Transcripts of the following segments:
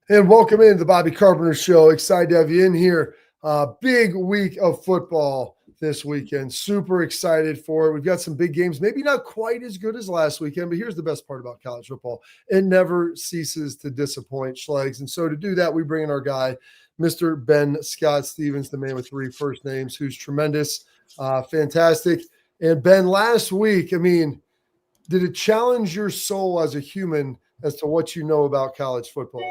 And welcome into the Bobby Carpenter Show. Excited to have you in here. Big week of football this weekend. Super excited for it. We've got some big games, maybe not quite as good as last weekend, but here's the best part about college football. It never ceases to disappoint, Schlegs. And so to do that, we bring in our guy, Mr. Ben Scott Stevens, the man with 3 first names, who's tremendous, fantastic. And Ben, last week, did it challenge your soul as a human as to what you know about college football?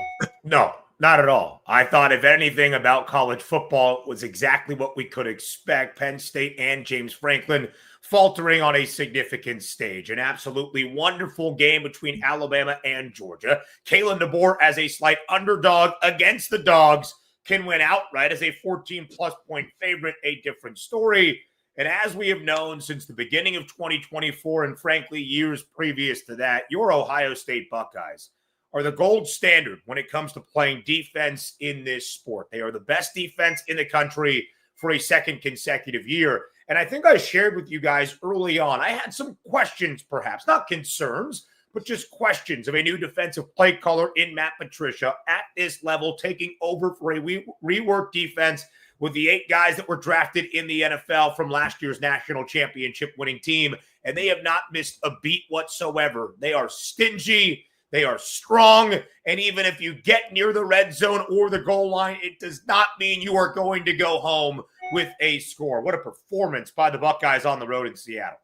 No, not at all. I thought, if anything, about college football was exactly what we could expect. Penn State and James Franklin faltering on a significant stage. An absolutely wonderful game between Alabama and Georgia. Kalen DeBoer, as a slight underdog against the Dogs, can win outright as a 14-plus point favorite. A different story. And as we have known since the beginning of 2024, and frankly, years previous to that, your Ohio State Buckeyes are the gold standard when it comes to playing defense in this sport. They are the best defense in the country for a second consecutive year. And I think I shared with you guys early on, I had some questions, perhaps, not concerns, but just questions of a new defensive play caller in Matt Patricia at this level, taking over for a reworked defense with the 8 guys that were drafted in the NFL from last year's national championship winning team. And they have not missed a beat whatsoever. They are stingy. They are strong. And even if you get near the red zone or the goal line, it does not mean you are going to go home with a score. What a performance by the Buckeyes on the road in Seattle.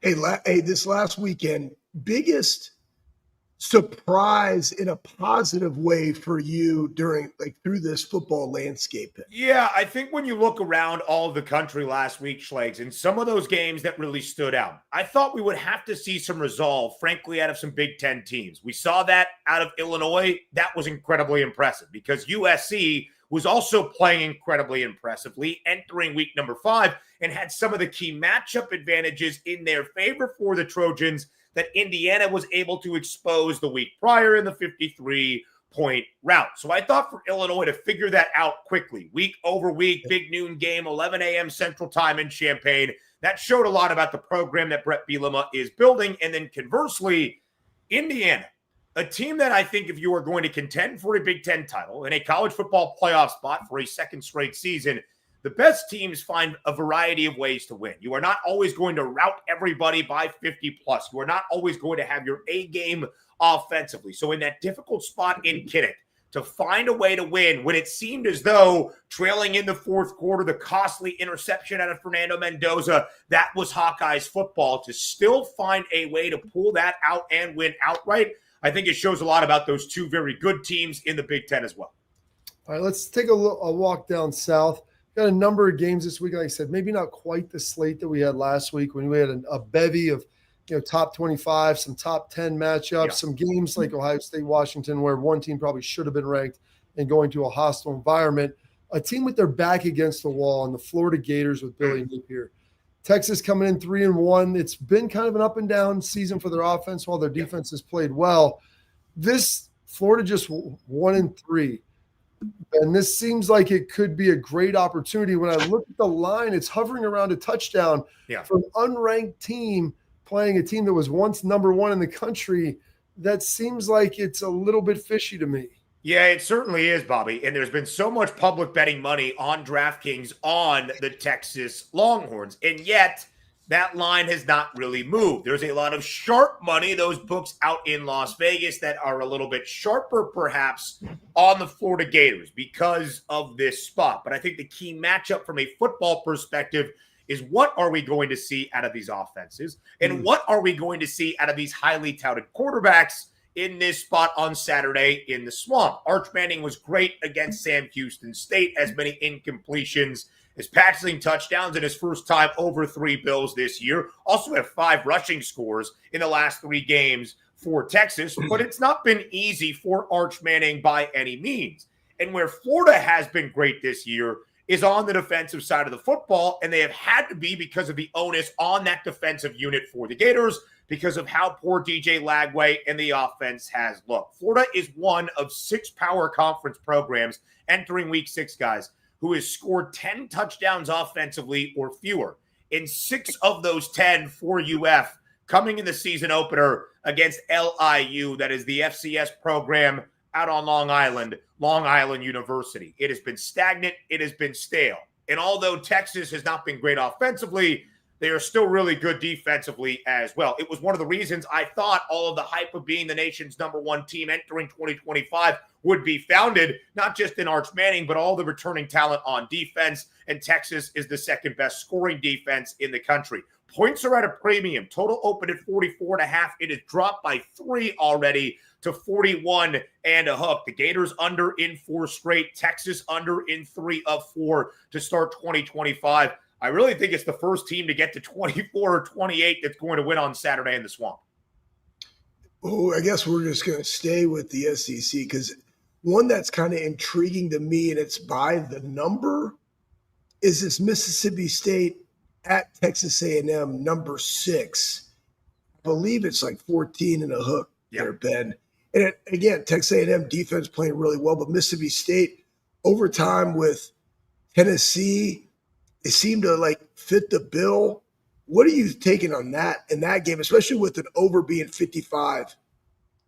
Hey, this last weekend, biggest surprise in a positive way for you through this football landscape? Yeah, I think when you look around all of the country last week, Schlegs, and some of those games that really stood out, I thought we would have to see some resolve, frankly, out of some Big Ten teams. We saw that out of Illinois. That was incredibly impressive because USC was also playing incredibly impressively, entering week number 5, and had some of the key matchup advantages in their favor for the Trojans that Indiana was able to expose the week prior in the 53-point rout. So I thought for Illinois to figure that out quickly, week over week, big noon game, 11 a.m. Central Time in Champaign, that showed a lot about the program that Brett Bielema is building. And then conversely, Indiana, a team that I think if you are going to contend for a Big Ten title and a college football playoff spot for a second straight season, the best teams find a variety of ways to win. You are not always going to rout everybody by 50-plus. You are not always going to have your A game offensively. So in that difficult spot in Kinnick, to find a way to win when it seemed as though trailing in the fourth quarter, the costly interception out of Fernando Mendoza, that was Hawkeyes football, to still find a way to pull that out and win outright, I think it shows a lot about those 2 very good teams in the Big Ten as well. All right, let's take a walk down south. Got a number of games this week. Like I said, maybe not quite the slate that we had last week when we had a bevy of top 25, some top 10 matchups, some games like Ohio State, Washington, where one team probably should have been ranked and going to a hostile environment. A team with their back against the wall, and the Florida Gators with Billy Napier. Texas coming in 3-1. It's been kind of an up and down season for their offense while their defense has played well. This Florida just 1-3. And this seems like it could be a great opportunity. When I look at the line, it's hovering around a touchdown for an unranked team playing a team that was once number 1 in the country. That seems like it's a little bit fishy to me. Yeah, it certainly is, Bobby. And there's been so much public betting money on DraftKings on the Texas Longhorns. And yet that line has not really moved. There's a lot of sharp money, those books out in Las Vegas, that are a little bit sharper perhaps on the Florida Gators because of this spot. But I think the key matchup from a football perspective is, what are we going to see out of these offenses? And what are we going to see out of these highly touted quarterbacks in this spot on Saturday in the Swamp? Arch Manning was great against Sam Houston State, as many incompletions as passing touchdowns in his first time over 3 Bills this year. Also have 5 rushing scores in the last 3 games for Texas, but it's not been easy for Arch Manning by any means. And where Florida has been great this year is on the defensive side of the football, and they have had to be because of the onus on that defensive unit for the Gators because of how poor DJ Lagway and the offense has looked. Florida is one of 6 power conference programs entering week 6, guys, who has scored 10 touchdowns offensively or fewer. In 6 of those 10 for UF coming in the season opener against LIU, that is the FCS program out on Long Island University. It has been stagnant. It has been stale. And although Texas has not been great offensively, they are still really good defensively as well. It was one of the reasons I thought all of the hype of being the nation's #1 team entering 2025 would be founded, not just in Arch Manning, but all the returning talent on defense. And Texas is the second best scoring defense in the country. Points are at a premium. Total opened at 44.5. It has dropped by 3 already to 41 and a hook. The Gators under in 4 straight. Texas under in 3 of 4 to start 2025. I really think it's the first team to get to 24 or 28 that's going to win on Saturday in the Swamp. Oh, I guess we're just going to stay with the SEC because one that's kind of intriguing to me, and it's by the number, is this Mississippi State at Texas A&M number 6. I believe it's like 14 and a hook there, Ben. And again, Texas A&M defense playing really well, but Mississippi State overtime with Tennessee, they seem to like fit the bill. What are you taking on that in that game, especially with an over being 55?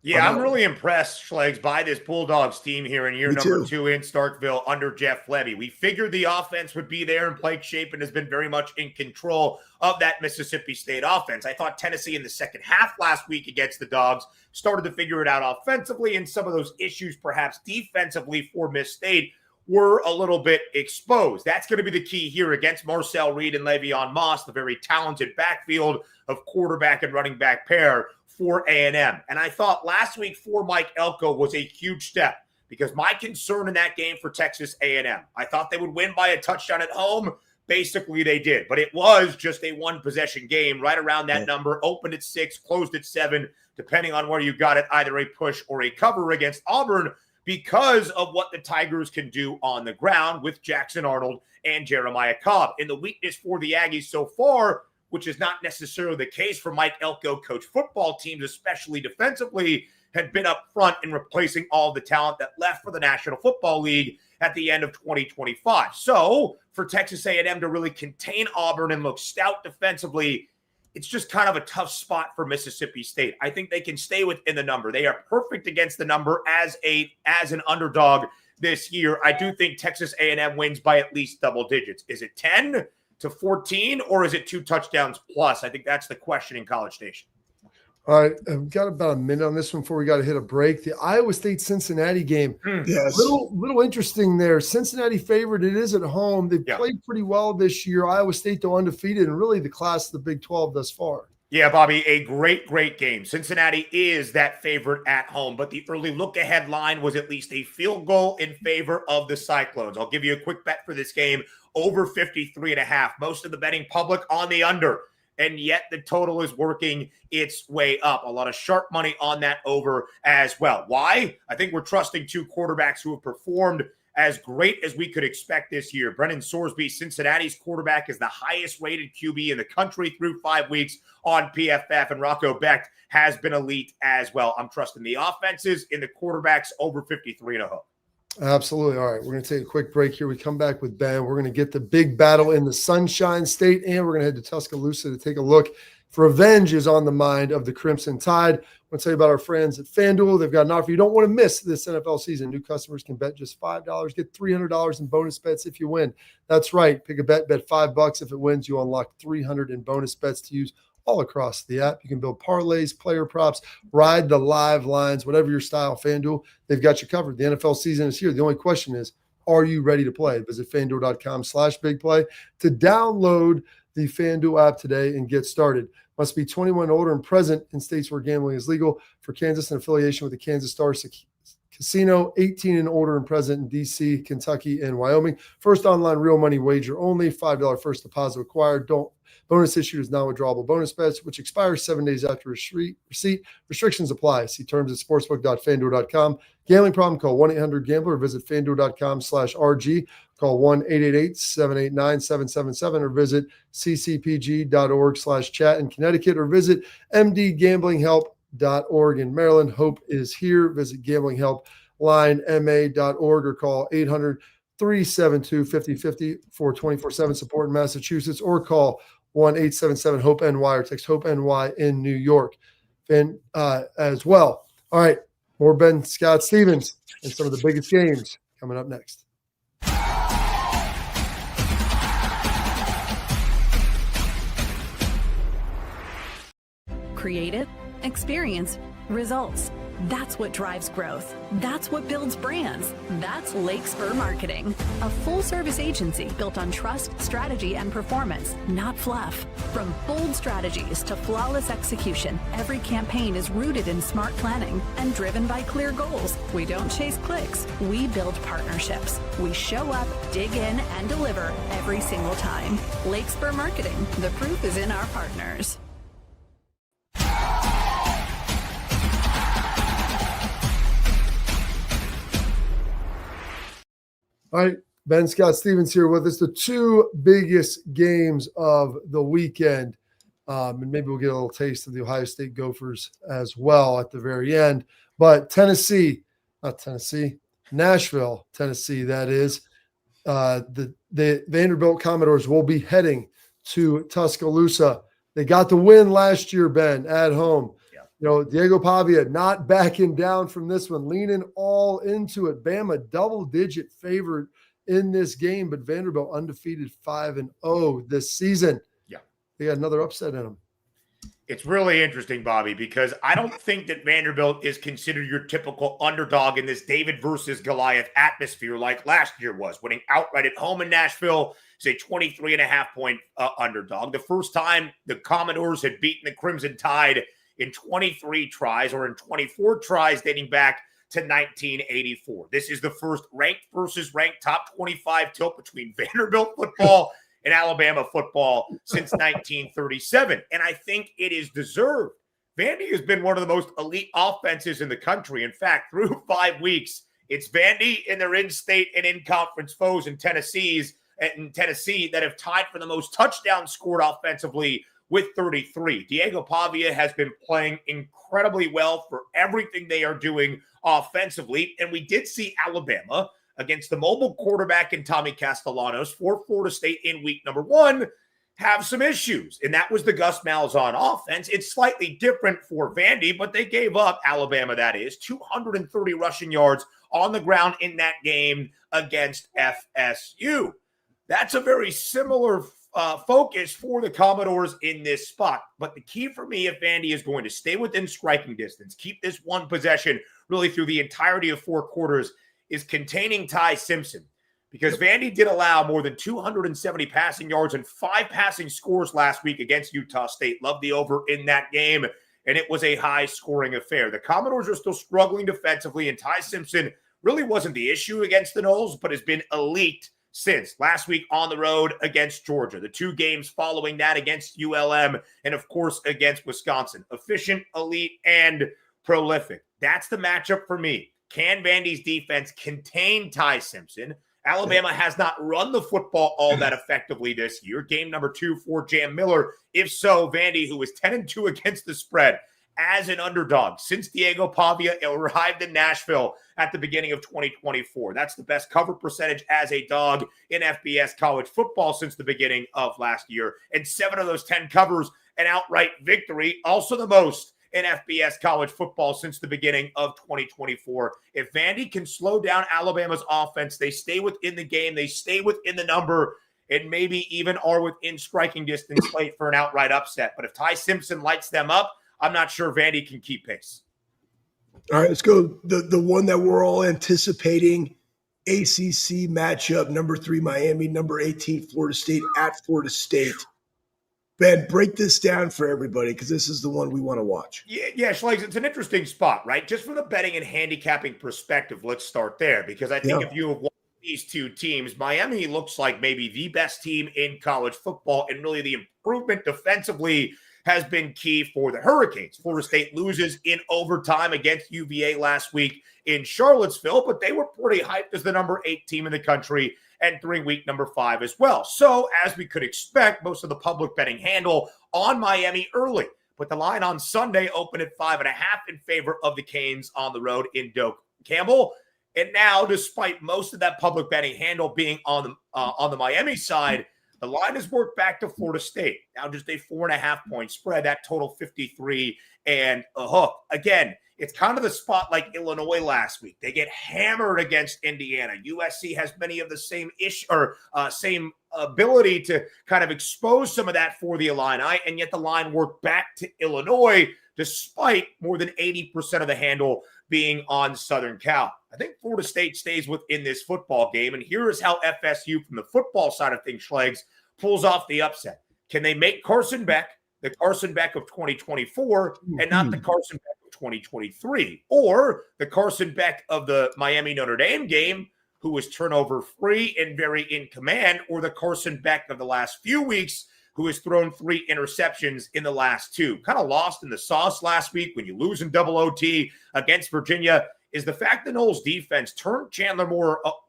Yeah, I'm really impressed, Schlegs, by this Bulldogs team here in year number 2 in Starkville under Jeff Levy. We figured the offense would be there, and Blake Shapen has been very much in control of that Mississippi State offense. I thought Tennessee in the second half last week against the Dogs started to figure it out offensively, and some of those issues perhaps defensively for Miss State were a little bit exposed. That's going to be the key here against Marcel Reed and Le'Veon Moss, the very talented backfield of quarterback and running back pair for A&M. And I thought last week for Mike Elko was a huge step because my concern in that game for Texas A&M, I thought they would win by a touchdown at home. Basically, they did. But it was just a one-possession game right around that number, opened at 6, closed at 7, depending on where you got it, either a push or a cover against Auburn, because of what the Tigers can do on the ground with Jackson Arnold and Jeremiah Cobb. And the weakness for the Aggies so far, which is not necessarily the case for Mike Elko coach football teams, especially defensively, had been up front in replacing all the talent that left for the National Football League at the end of 2025. So for Texas A&M to really contain Auburn and look stout defensively, it's just kind of a tough spot for Mississippi State. I think they can stay within the number. They are perfect against the number as an underdog this year. I do think Texas A&M wins by at least double digits. Is it 10 to 14 or is it 2 touchdowns plus? I think that's the question in College Station. All right, I've got about a minute on this one before we got to hit a break. The Iowa State-Cincinnati game, Yes. little interesting there. Cincinnati favored. It is at home. They've played pretty well this year. Iowa State, though, undefeated, and really the class of the Big 12 thus far. Yeah, Bobby, a great game. Cincinnati is that favorite at home, but the early look-ahead line was at least a field goal in favor of the Cyclones. I'll give you a quick bet for this game, over 53.5. Most of the betting public on the under. And yet the total is working its way up. A lot of sharp money on that over as well. Why? I think we're trusting 2 quarterbacks who have performed as great as we could expect this year. Brennan Sorsby, Cincinnati's quarterback, is the highest rated QB in the country through 5 weeks on PFF. And Rocco Becht has been elite as well. I'm trusting the offenses in the quarterbacks over 53.5. Absolutely. All right, we're going to take a quick break here. We come back with Ben. We're going to get the big battle in the Sunshine State, and we're going to head to Tuscaloosa to take a look. For revenge is on the mind of the Crimson Tide. I want to tell you about our friends at FanDuel. They've got an offer you don't want to miss this NFL season. New customers can bet just $5, get $300 in bonus bets if you win. That's right. Pick a bet $5. If it wins, you unlock $300 in bonus bets to use all across the app. You can build parlays, player props, ride the live lines, whatever your style. FanDuel, they've got you covered. The NFL season is here. The only question is, are you ready to play? Visit FanDuel.com/bigplay to download the FanDuel app today and get started. Must be 21 or older and present in states where gambling is legal. For Kansas, an affiliation with the Kansas Star Casino, 18 and older and present in D.C., Kentucky, and Wyoming. First online real money wager only. $5 first deposit required. Bonus issued is non-withdrawable bonus bets, which expires 7 days after receipt. Restrictions apply. See terms at sportsbook.fanduel.com. Gambling problem? Call 1-800-GAMBLER or visit fanduel.com/RG. Call 1-888-789-777 or visit ccpg.org/chat in Connecticut or visit mdgamblinghelp.org in Maryland. Hope is here. Visit gamblinghelplinema.org or call 800-372-5050 for 24/7 support in Massachusetts or call 1-877-HOPE-NY or text HOPE-NY in New York as well. All right. More Ben Scott Stevens and some of the biggest games coming up next. Creative, experience, results. That's what drives growth. That's what builds brands. That's Lake Spur Marketing, a full-service agency built on trust, strategy, and performance, not fluff. From bold strategies to flawless execution, every campaign is rooted in smart planning and driven by clear goals. We don't chase clicks. We build partnerships. We show up, dig in, and deliver every single time. Lake Spur Marketing. The proof is in our partners. All right, Ben Scott Stevens here with us. The two biggest games of the weekend, and maybe we'll get a little taste of the Ohio State Gophers as well at the very end. But Nashville, Tennessee, that is. The Vanderbilt Commodores will be heading to Tuscaloosa. They got the win last year, Ben, at home. Diego Pavia not backing down from this one, leaning all into it. Bama double-digit favorite in this game, but Vanderbilt undefeated 5-0 this season. Yeah. They got another upset in them. It's really interesting, Bobby, because I don't think that Vanderbilt is considered your typical underdog in this David versus Goliath atmosphere like last year was, winning outright at home in Nashville. It's a 23.5-point underdog. The first time the Commodores had beaten the Crimson Tide in 23 tries, or in 24 tries dating back to 1984. This is the first ranked versus ranked top 25 tilt between Vanderbilt football and Alabama football since 1937. And I think it is deserved. Vandy has been one of the most elite offenses in the country. In fact, through 5 weeks, it's Vandy and their in-state and in-conference foes in Tennessee that have tied for the most touchdowns scored offensively with 33. Diego Pavia has been playing incredibly well for everything they are doing offensively. And we did see Alabama against the mobile quarterback in Tommy Castellanos for Florida State in week number 1 have some issues. And that was the Gus Malzahn offense. It's slightly different for Vandy, but they gave up, Alabama that is, 230 rushing yards on the ground in that game against FSU. That's a very similar focus for the Commodores in this spot. But the key for me, if Vandy is going to stay within striking distance, keep this one possession really through the entirety of 4 quarters, is containing Ty Simpson. Because Vandy did allow more than 270 passing yards and 5 passing scores last week against Utah State. Loved the over in that game, and it was a high-scoring affair. The Commodores are still struggling defensively, and Ty Simpson really wasn't the issue against the Noles, but has been elite since last week on the road against Georgia, the 2 games following that against ULM, and of course against Wisconsin. Efficient, elite, and prolific. That's the matchup for me. Can Vandy's defense contain Ty Simpson? Alabama has not run the football all that effectively this year. Game number 2 for Jam Miller. If so, Vandy, who was 10-2 against the spread as an underdog since Diego Pavia arrived in Nashville at the beginning of 2024. That's the best cover percentage as a dog in FBS college football since the beginning of last year. And 7 of those 10 covers, an outright victory, also the most in FBS college football since the beginning of 2024. If Vandy can slow down Alabama's offense, they stay within the game, they stay within the number, and maybe even are within striking distance late for an outright upset. But if Ty Simpson lights them up, I'm not sure Vandy can keep pace. All right, let's go. The one that we're all anticipating, ACC matchup, number 3 Miami, number 18 Florida State at Florida State. Ben, break this down for everybody because this is the one we want to watch. Yeah, Schlegs, it's an interesting spot, right? Just from the betting and handicapping perspective, let's start there because I think if you have watched these 2 teams, Miami looks like maybe the best team in college football, and really the improvement defensively has been key for the Hurricanes. Florida State loses in overtime against UVA last week in Charlottesville, but they were pretty hyped as the number 8 team in the country entering week number 5 as well. So as we could expect, most of the public betting handle on Miami early, but the line on Sunday opened at 5.5 in favor of the Canes on the road in Doak Campbell. And now, despite most of that public betting handle being on the Miami side, the line has worked back to Florida State. Now just a 4.5 point spread, that total 53 and a hook. Again, It's kind of the spot like Illinois last week. They get hammered against Indiana. USC has many of the same same ability to kind of expose some of that for the Illini, and yet the line worked back to Illinois despite more than 80% of the handle being on Southern Cal. I think Florida State stays within this football game, and here is how FSU, from the football side of things, Schlegs, pulls off the upset. Can they make Carson Beck the Carson Beck of 2024 and not the Carson Beck of 2023, or the Carson Beck of the Miami Notre Dame game, who was turnover free and very in command, or the Carson Beck of the last few weeks, who has thrown 3 interceptions in the last 2. Kind of lost in the sauce last week when you lose in double OT against Virginia is the fact that Noles defense turned Chandler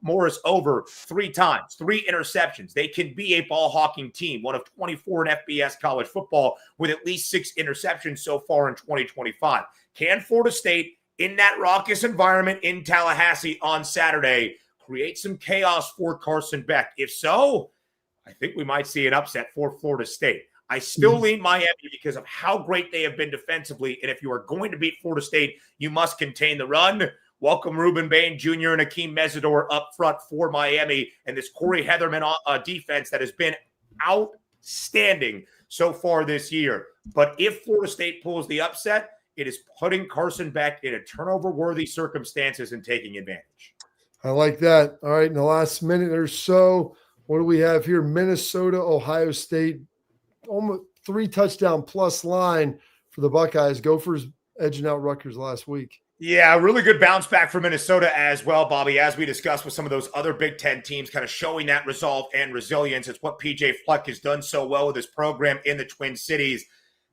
Morris over 3 times, 3 interceptions. They can be a ball-hawking team, one of 24 in FBS college football with at least 6 interceptions so far in 2025. Can Florida State, in that raucous environment in Tallahassee on Saturday, create some chaos for Carson Beck? If so, I think we might see an upset for Florida State. I still lean Miami because of how great they have been defensively. And if you are going to beat Florida State, you must contain the run. Welcome Ruben Bain Jr. and Akeem Mesidor up front for Miami. And this Corey Heatherman defense that has been outstanding so far this year. But if Florida State pulls the upset, it is putting Carson Beck in a turnover-worthy circumstances and taking advantage. I like that. All right, in the last minute or so, what do we have here? Minnesota, Ohio State. Almost 3 touchdown plus line for the Buckeyes. Gophers edging out Rutgers last week. Yeah, really good bounce back for Minnesota as well, Bobby, as we discussed with some of those other Big Ten teams, kind of showing that resolve and resilience. It's what PJ Fleck has done so well with his program in the Twin Cities.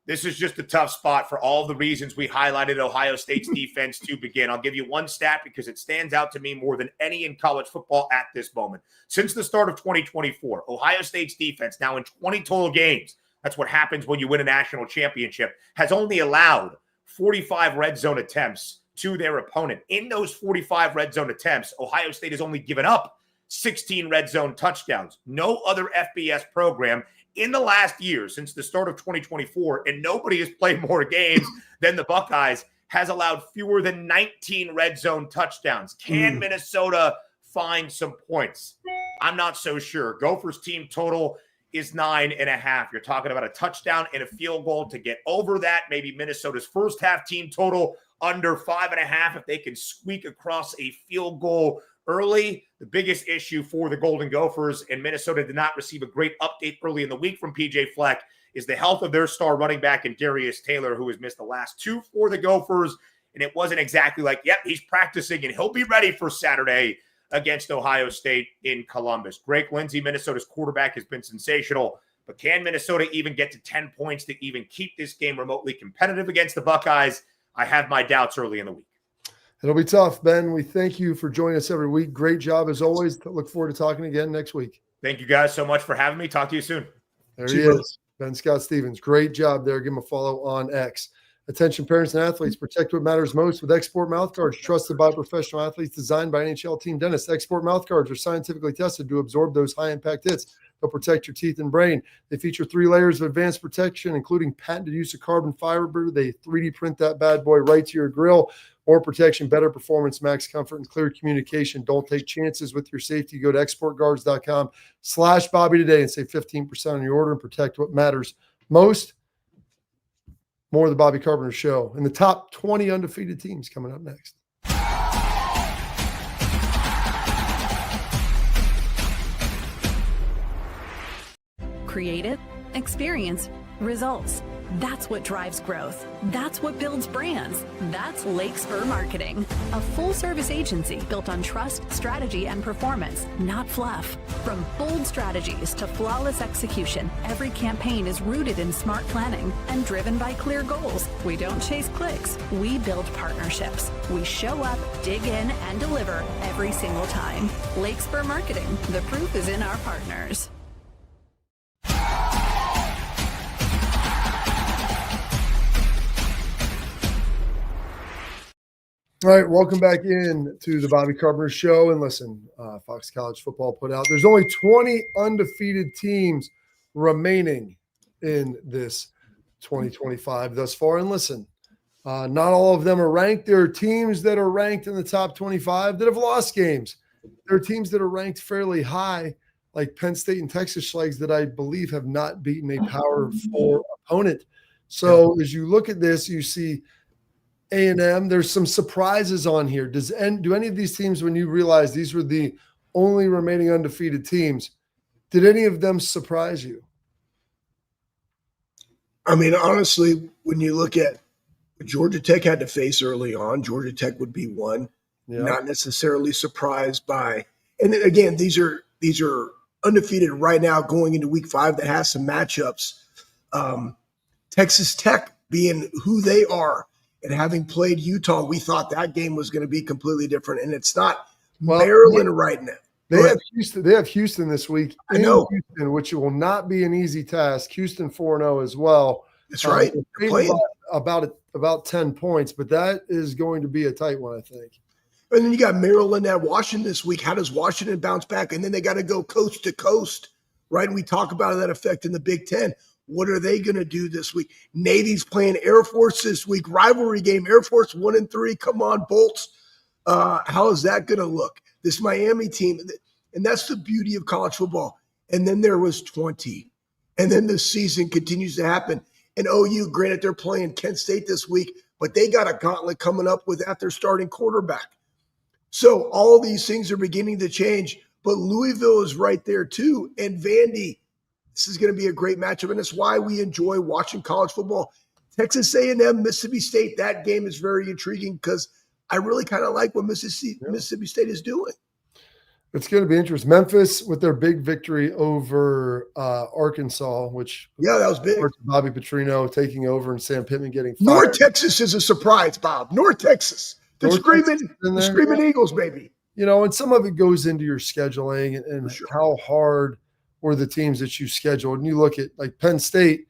This is just a tough spot for all the reasons we highlighted Ohio State's defense to begin. I'll give you one stat because it stands out to me more than any in college football at this moment. Since the start of 2024, Ohio State's defense, now in 20 total games, that's what happens when you win a national championship, has only allowed 45 red zone attempts to their opponent. In those 45 red zone attempts, Ohio State has only given up 16 red zone touchdowns. No other FBS program in the last year, since the start of 2024, and nobody has played more games than the Buckeyes, has allowed fewer than 19 red zone touchdowns. Can Minnesota find some points? I'm not so sure. Gophers team total is 9.5. You're talking about a touchdown and a field goal to get over that. Maybe Minnesota's first half team total under 5.5 if they can squeak across a field goal early. The biggest issue for the Golden Gophers, and Minnesota did not receive a great update early in the week from PJ Fleck, is the health of their star running back in Darius Taylor, who has missed the last 2 for the Gophers. And it wasn't exactly like, yep, he's practicing and he'll be ready for Saturday against Ohio State in Columbus. Greg Lindsey, Minnesota's quarterback, has been sensational. But can Minnesota even get to 10 points to even keep this game remotely competitive against the Buckeyes? I have my doubts early in the week. It'll be tough, Ben. We thank you for joining us every week. Great job as always. Look forward to talking again next week. Thank you guys so much for having me. Talk to you soon. There he is, Ben Scott Stevens. Great job there. Give him a follow on X. Attention parents and athletes, protect what matters most with Export mouthguards, trusted by professional athletes, designed by NHL team dentists. Export mouthguards are scientifically tested to absorb those high-impact hits. They'll protect your teeth and brain. They feature 3 layers of advanced protection, including patented use of carbon fiber. They 3D print that bad boy right to your grill. More protection, better performance, max comfort, and clear communication. Don't take chances with your safety. Go to exportguards.com/Bobby today and save 15% on your order and protect what matters most. More of the Bobby Carpenter Show and the top 20 undefeated teams coming up next. Creative, experience, results. That's what drives growth. That's what builds brands. That's Lake Spur Marketing, a full-service agency built on trust, strategy, and performance, not fluff. From bold strategies to flawless execution, every campaign is rooted in smart planning and driven by clear goals. We don't chase clicks. We build partnerships. We show up, dig in, and deliver every single time. Lake Spur Marketing. The proof is in our partners. All right, welcome back in to the Bobby Carpenter Show. And listen, Fox College Football put out, there's only 20 undefeated teams remaining in this 2025 thus far. And listen, Not all of them are ranked. There are teams that are ranked in the top 25 that have lost games. There are teams that are ranked fairly high, like Penn State and Texas Schlegs, that I believe have not beaten a Power 4 opponent. So as you look at this, you see A&M. There's some surprises on here. Do any of these teams, when you realize these were the only remaining undefeated teams, did any of them surprise you? I mean, honestly, when you look at what Georgia Tech had to face early on, Georgia Tech would be one. Yeah. Not necessarily surprised by. And then again, these are undefeated right now going into week 5 that has some matchups. Texas Tech being who they are and having played Utah, we thought that game was going to be completely different, and it's not. Maryland right now. They have Houston this week. I know. Houston, which will not be an easy task. Houston 4-0 as well. That's right. About 10 points, but that is going to be a tight one, I think. And then you got Maryland at Washington this week. How does Washington bounce back? And then they got to go coast to coast, right? And we talk about that effect in the Big Ten. What are they going to do this week? Navy's playing Air Force this week. Rivalry game. Air Force 1-3. Come on, Bolts. How is that going to look? This Miami team. And that's the beauty of college football. And then there was 20. And then the season continues to happen. And OU, granted, they're playing Kent State this week, but they got a gauntlet coming up without their starting quarterback. So all these things are beginning to change, but Louisville is right there too. And Vandy, this is going to be a great matchup, and that's why we enjoy watching college football. Texas A&M, Mississippi State, that game is very intriguing because I really kind of like what Mississippi State is doing. It's going to be interesting. Memphis with their big victory over Arkansas, which that was big. Bobby Petrino taking over and Sam Pittman getting fired. North Texas is a surprise, Bob. North Texas. The screaming Eagles, baby. You know, and some of it goes into your scheduling and how hard were the teams that you scheduled. And you look at like Penn State,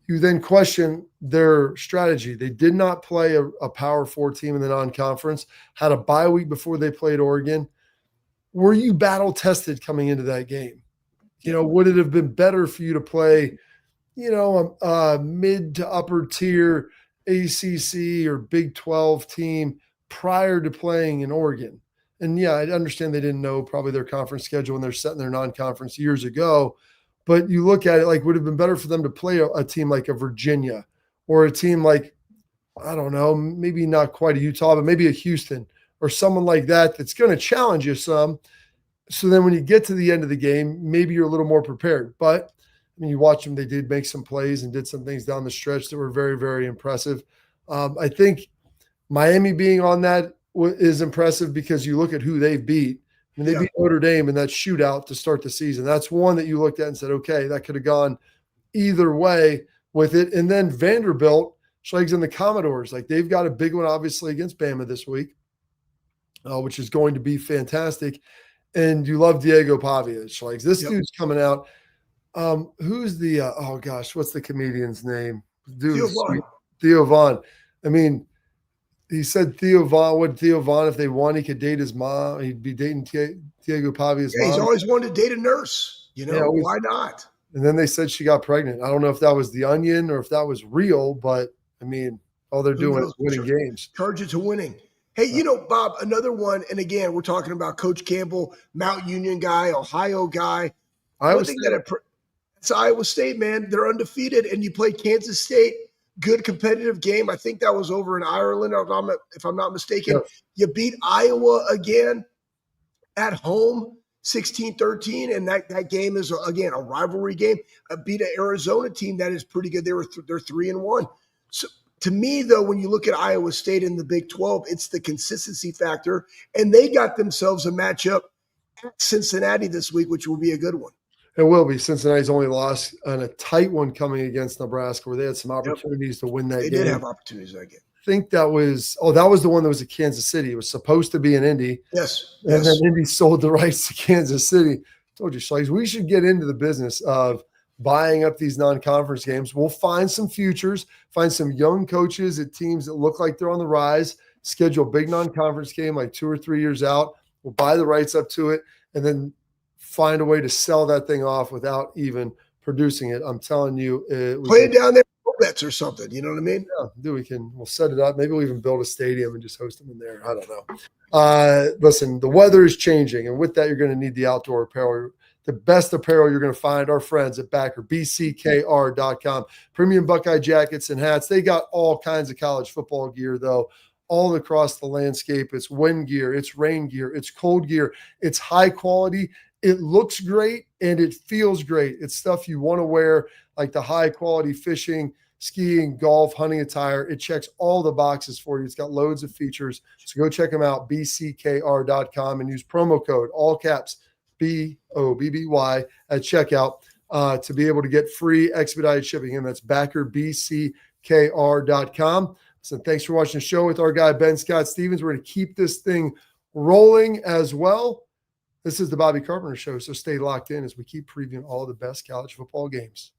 you then question their strategy. They did not play a Power 4 team in the non-conference, had a bye week before they played Oregon. Were you battle tested coming into that game? You know, would it have been better for you to play, you know, a mid to upper tier ACC or Big 12 team prior to playing in Oregon? And yeah, I understand they didn't know probably their conference schedule when they're setting their non-conference years ago. But you look at it like, would it have been better for them to play a team like a Virginia or a team like, I don't know, maybe not quite a Utah, but maybe a Houston or someone like that that's going to challenge you some. So then when you get to the end of the game, maybe you're a little more prepared. But I mean, you watch them, they did make some plays and did some things down the stretch that were very, very impressive. I think Miami being on that is impressive because you look at who they beat. I mean, they beat Notre Dame in that shootout to start the season. That's one that you looked at and said, okay, that could have gone either way with it. And then Vanderbilt, Schlegs and the Commodores, like they've got a big one, obviously, against Bama this week, which is going to be fantastic. And you love Diego Pavia, Schlegs. This dude's coming out. Who's the what's the comedian's name? Theo Vaughn. I mean, he said Theo Vaughn, if they won, he could date his mom. He'd be dating Diego Pavia's mom. He's always wanted to date a nurse. You know, why not? And then they said she got pregnant. I don't know if that was The Onion or if that was real, but I mean, all they're doing is winning games. Charge it to winning. Hey, you know, Bob, another one, and again, we're talking about Coach Campbell, Mount Union guy, Ohio guy. It's Iowa State, man. They're undefeated, and you played Kansas State. Good competitive game. I think that was over in Ireland, if I'm not mistaken. Yep. You beat Iowa again at home, 16-13, and that game is, again, a rivalry game. Beat an Arizona team that is pretty good. They're 3-1. So, to me, though, when you look at Iowa State in the Big 12, it's the consistency factor, and they got themselves a matchup at Cincinnati this week, which will be a good one. It will be. Cincinnati's only lost on a tight one coming against Nebraska where they had some opportunities to win that game. They did have opportunities that game. I think that was the one that was at Kansas City. It was supposed to be in Indy. Yes. And then Indy sold the rights to Kansas City. I told you, Schlegs, we should get into the business of buying up these non-conference games. We'll find some futures, find some young coaches at teams that look like they're on the rise, schedule a big non-conference game like 2 or 3 years out. We'll buy the rights up to it, and then find a way to sell that thing off without even producing it. I'm telling you. Play it down there. bets or something. You know what I mean? Yeah, we'll set it up. Maybe we'll even build a stadium and just host them in there. I don't know. Listen, the weather is changing, and with that, you're going to need the outdoor apparel. The best apparel you're going to find, our friends at Backer, bckr.com. Premium Buckeye jackets and hats. They got all kinds of college football gear, though, all across the landscape. It's wind gear, it's rain gear, it's cold gear. It's high quality. It looks great, and it feels great. It's stuff you want to wear, like the high-quality fishing, skiing, golf, hunting attire. It checks all the boxes for you. It's got loads of features. So go check them out, bckr.com, and use promo code, all caps, BOBBY, at checkout to be able to get free expedited shipping. And that's backer, bckr.com. So thanks for watching the show with our guy, Ben Scott Stevens. We're going to keep this thing rolling as well. This is the Bobby Carpenter Show, so stay locked in as we keep previewing all the best college football games.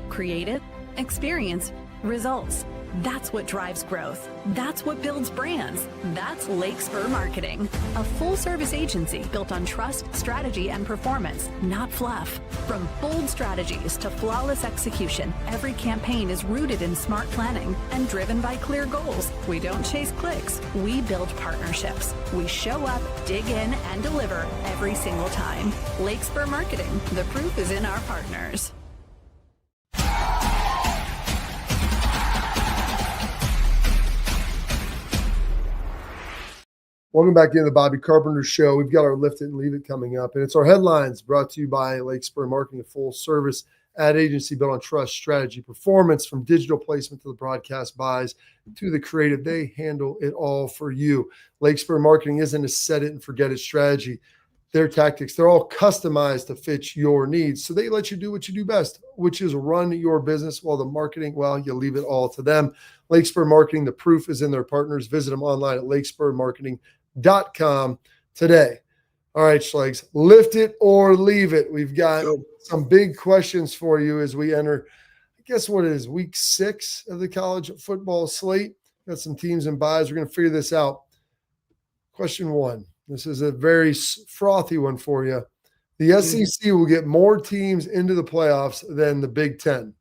Creative, experience, results. That's what drives growth. That's what builds brands. That's Lake Spur Marketing, a full-service agency built on trust, strategy, and performance, not fluff. From bold strategies to flawless execution, every campaign is rooted in smart planning and driven by clear goals. We don't chase clicks. We build partnerships. We show up, dig in, and deliver every single time. Lake Spur Marketing. The proof is in our partners. Welcome back into the Bobby Carpenter Show. We've got our Lift It and Leave It coming up, and it's our headlines brought to you by Lake Spur Marketing, a full-service ad agency built on trust, strategy, performance, from digital placement to the broadcast buys to the creative. They handle it all for you. Lake Spur Marketing isn't a set-it-and-forget-it strategy. Their tactics, they're all customized to fit your needs, so they let you do what you do best, which is run your business, while the marketing, well, you leave it all to them. Lake Spur Marketing, the proof is in their partners. Visit them online at lakespurmarketing.com today. All right, Schlegs, lift it or leave it. We've got some big questions for you as we enter, I guess what it is, week 6 of the college football slate. Got some teams and buys. We're going to figure this out. Question 1. This is a very frothy one for you. The SEC will get more teams into the playoffs than the Big Ten.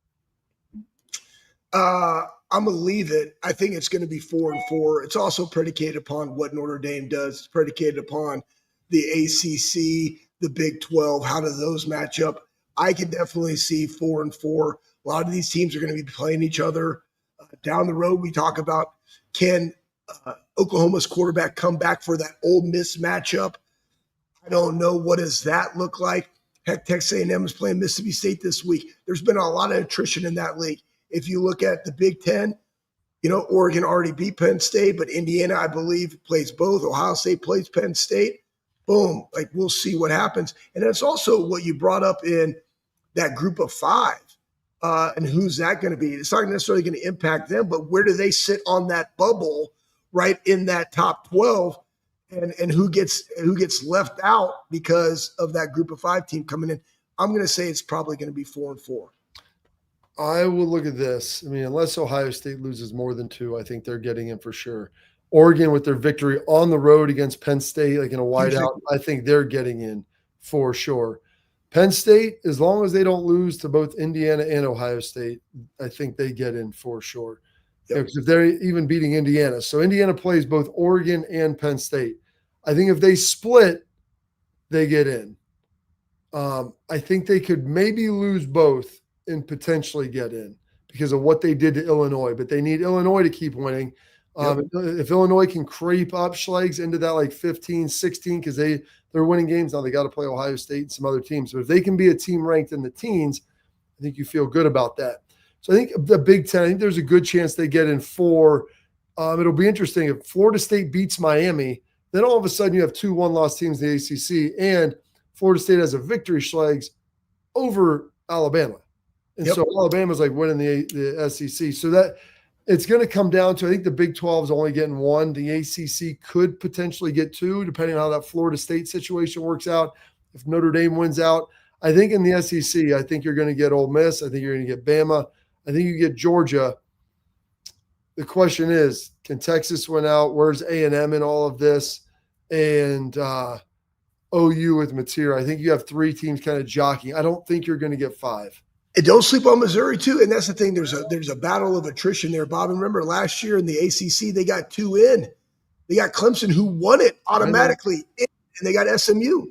I'm going to leave it. I think it's going to be 4-4. It's also predicated upon what Notre Dame does. It's predicated upon the ACC, the Big 12. How do those match up? I can definitely see 4-4. A lot of these teams are going to be playing each other. Down the road, we talk about, can Oklahoma's quarterback come back for that Ole Miss matchup? I don't know. What does that look like? Heck, Texas A&M is playing Mississippi State this week. There's been a lot of attrition in that league. If you look at the Big Ten, Oregon already beat Penn State, but Indiana, I believe, plays both. Ohio State plays Penn State. Boom. We'll see what happens. And that's also what you brought up in that group of 5. And who's that going to be? It's not necessarily going to impact them, but where do they sit on that bubble, right in that top 12? And who gets left out because of that group of 5 team coming in? I'm going to say it's probably going to be 4-4. I will look at this. I mean, unless Ohio State loses more than 2, I think they're getting in for sure. Oregon, with their victory on the road against Penn State, like in a whiteout, I think they're getting in for sure. Penn State, as long as they don't lose to both Indiana and Ohio State, I think they get in for sure. Because if they're even beating Indiana. So Indiana plays both Oregon and Penn State. I think if they split, they get in. I think they could maybe lose both and potentially get in because of what they did to Illinois. But they need Illinois to keep winning. If Illinois can creep up Schlegs into that 15, 16, because they're winning games now, they got to play Ohio State and some other teams. But if they can be a team ranked in the teens, I think you feel good about that. So I think the Big Ten, I think there's a good chance they get in 4. It'll be interesting if Florida State beats Miami, then all of a sudden you have 2 one-loss teams in the ACC, and Florida State has a victory, Schlegs, over Alabama. And so Alabama's winning the SEC. So that it's going to come down to, I think the Big 12 is only getting 1. The ACC could potentially get 2, depending on how that Florida State situation works out. If Notre Dame wins out, I think in the SEC, I think you're going to get Ole Miss. I think you're going to get Bama. I think you get Georgia. The question is, can Texas win out? Where's A&M in all of this? And OU with Mateer. I think you have 3 teams kind of jockeying. I don't think you're going to get 5. And don't sleep on Missouri too. And that's the thing. There's a battle of attrition there, Bob. And remember last year in the ACC, they got 2 in. They got Clemson, who won it automatically, and they got SMU.